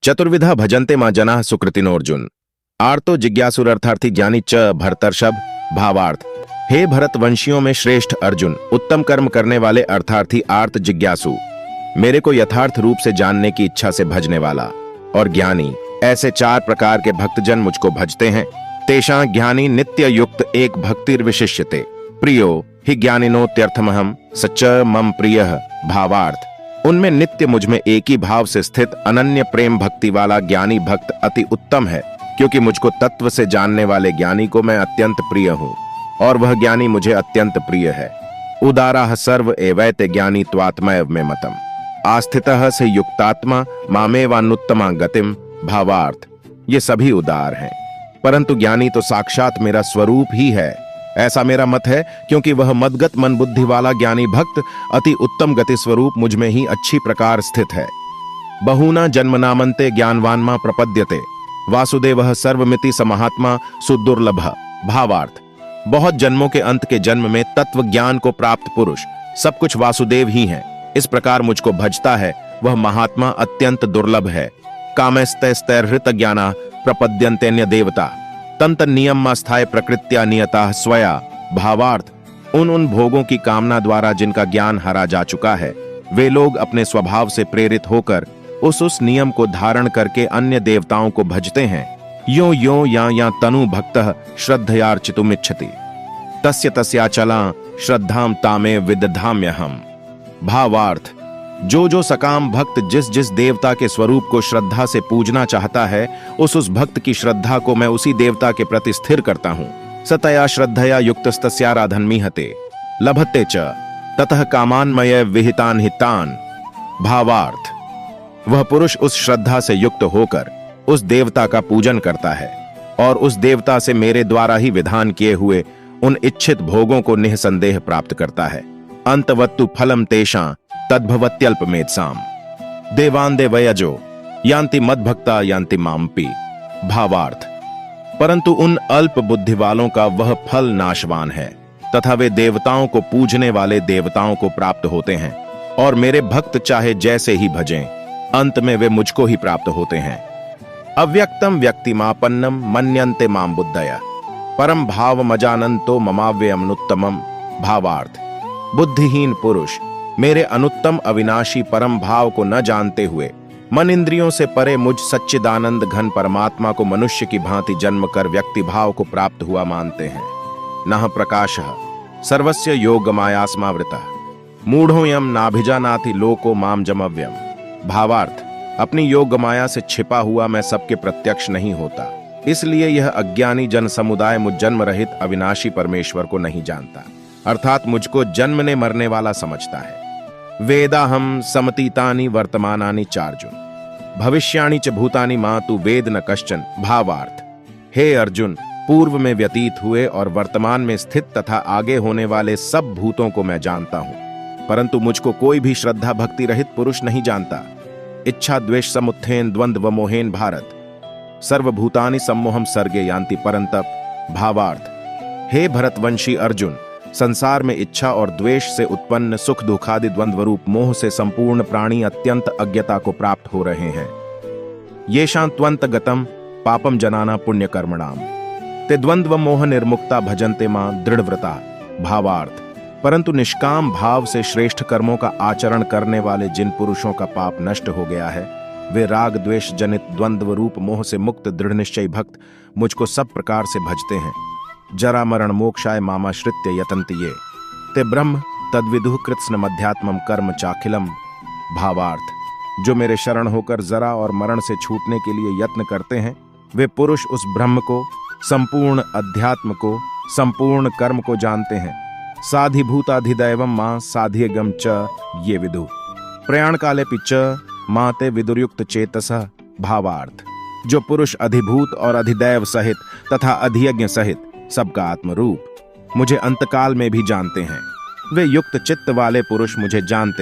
चतुर्विधा भजन्ते मां जनाः सुकृतिनोऽर्जुन। आर्तो जिज्ञासुरर्थार्थी ज्ञानी च भरतर्षभ। भावार्थ। हे भरत वंशियों में श्रेष्ठ अर्जुन, उत्तम कर्म करने वाले अर्थार्थी आर्त जिज्ञासु, मेरे को यथार्थ रूप से जानने की इच्छा से भजने वाला और ज्ञानी, ऐसे चार प्रकार के भक्तजन मुझको भजते हैं। तेषां ज्ञानी नित्य युक्त एक भक्तिर्विशिष्यते। प्रियो हि ज्ञानिनोत्यर्थमहं सच मम प्रियः। भावार्थ। उनमें नित्य मुझमें एक ही भाव से स्थित अनन्य प्रेम भक्ति वाला ज्ञानी भक्त अति उत्तम है, क्योंकि मुझको तत्व से जानने वाले ज्ञानी को मैं अत्यंत प्रिय हूँ और वह ज्ञानी मुझे अत्यंत प्रिय है। उदाराः सर्व एवैते ज्ञानी त्वात्मैव मे मतम्। आस्थितः से युक्तात्मा मामेवानुत्तमा गतिम। भावार्थ। ये सभी उदार हैं, परंतु ज्ञानी तो साक्षात मेरा स्वरूप ही है, ऐसा मेरा मत है, क्योंकि वह मदगत मन बुद्धि वाला ज्ञानी भक्त अति उत्तम गति स्वरूप मुझ में ही अच्छी प्रकार स्थित है। बहूना जन्मनामन्ते ज्ञानवान्मा प्रपद्यते। वासुदेवः सर्वमिति स महात्मा सुदुर्लभः। भावार्थ। बहुत जन्मों के अंत के जन्म में तत्व ज्ञान को प्राप्त पुरुष सब कुछ वासुदेव ही हैं। इस प्रकार मुझको भजता है वह महात्मा अत्यंत दुर्लभ है। कामस्तैस्तैर्हृत ज्ञाना प्रपद्यन्तेन्य देवता तंत नियमास्थाय प्रकृत्या नियता स्वया। भावार्थ। उन भोगों की कामना द्वारा जिनका ज्ञान हरा जा चुका है, वे लोग अपने स्वभाव से प्रेरित होकर उस नियम को धारण करके अन्य देवताओं को भजते हैं। यो या तनु भक्तः श्रद्धयार्चितुमिच्छति तस्य तस्याचला श्रद्धाम तामे विदधाम्यहम्। भावार्थ। जो सकाम भक्त जिस देवता के स्वरूप को श्रद्धा से पूजना चाहता है, उस भक्त की श्रद्धा को मैं उसी देवता के प्रति स्थिर करता हूँ। सतया श्रद्धया युक्तस्तस्याराधनमीहते लभते च ततः कामान्मय विहितान हितान। भावार्थ। वह पुरुष उस श्रद्धा से युक्त होकर उस देवता का पूजन करता है और उस देवता से मेरे द्वारा ही विधान किए हुए उन इच्छित भोगों को निःसंदेह प्राप्त करता है। अंतवत्तु फलम तेषां तद्भवत्यल्पमेत्साम। देवान देवयजो यान्ति मद्भक्ता यान्ति मामपि। भावार्थ। परंतु उन अल्प बुद्धि वालों का वह फल नाशवान है तथा वे देवताओं को पूजने वाले देवताओं को प्राप्त होते हैं, और मेरे भक्त चाहे जैसे ही भजें, अंत में वे मुझको ही प्राप्त होते हैं। अव्यक्तम व्यक्तिमापन्नम मन्यन्ते माम बुद्धया परम भावमजानन्तो ममाव्ययमनुत्तमम्। भावार्थ। बुद्धिहीन पुरुष मेरे अनुत्तम अविनाशी परम भाव को न जानते हुए मन इंद्रियों से परे मुझ सच्चिदानंद घन परमात्मा को मनुष्य की भांति जन्म कर व्यक्ति भाव को प्राप्त हुआ मानते हैं। नः प्रकाशः सर्वस्य योगमायास्मावृतः मूढ़ोऽयं नाभिजानाति लोको माम जमव्यम। भावार्थ। अपनी योग माया से छिपा हुआ मैं सबके प्रत्यक्ष नहीं होता, इसलिए यह अज्ञानी जन समुदाय मुझ जन्म रहित अविनाशी परमेश्वर को नहीं जानता, अर्थात मुझको जन्मने मरने वाला समझता है। वेदाहम समतीतानि वर्तमानानि चार्जुन भविष्याणि च भूतानि मा तु वेद न कश्चन। भावार्थ। हे अर्जुन, पूर्व में व्यतीत हुए और वर्तमान में स्थित तथा आगे होने वाले सब भूतों को मैं जानता हूं, परंतु मुझको कोई भी श्रद्धा भक्ति रहित पुरुष नहीं जानता। इच्छा द्वेष समुत्थेन द्वंद्व मोहेन भारत सर्वभूतानि सम्मोहम सर्गे यान्ति परंतप। भावार्थ। हे भरतवंशी अर्जुन, संसार में इच्छा और द्वेष से उत्पन्न सुख दुखादि द्वंद्व रूप मोह से संपूर्ण प्राणी अत्यंत अज्ञता को प्राप्त हो रहे हैं। येषां त्वंत गतम पापम जनाना पुण्य कर्मणाम ते द्वंद्व मोह निर्मुक्ता भजन्ते मां दृढ़व्रता। भावार्थ। परंतु निष्काम भाव से श्रेष्ठ कर्मों का आचरण करने वाले जिन पुरुषों का पाप नष्ट हो गया है, वे राग द्वेष जनित द्वंद्व रूप मोह से मुक्त दृढ़ निश्चय भक्त मुझको सब प्रकार से भजते हैं। जरा मरण मोक्षाय मामाश्रित्य यतन्ति ये ते ब्रह्म तद्विदुः कृत्स्न मध्यात्मम कर्म चाखिलम। भावार्थ। जो मेरे शरण होकर जरा और मरण से छूटने के लिए यत्न करते हैं, वे पुरुष उस ब्रह्म को, संपूर्ण अध्यात्म को, संपूर्ण कर्म को जानते हैं। साधिभूताधिदैवम मां साध्यगम च ये विदु प्रयाण काले पिच मां ते विदुर्युक्त चेतसः। भावार्थ। जो पुरुष अधिभूत और अधिदैव सहित तथा अधियज्ञ सहित सबका आत्मरूप मुझे अंतकाल में भी जानते हैं, वे युक्त चित्त वाले पुरुष मुझे जानते हैं।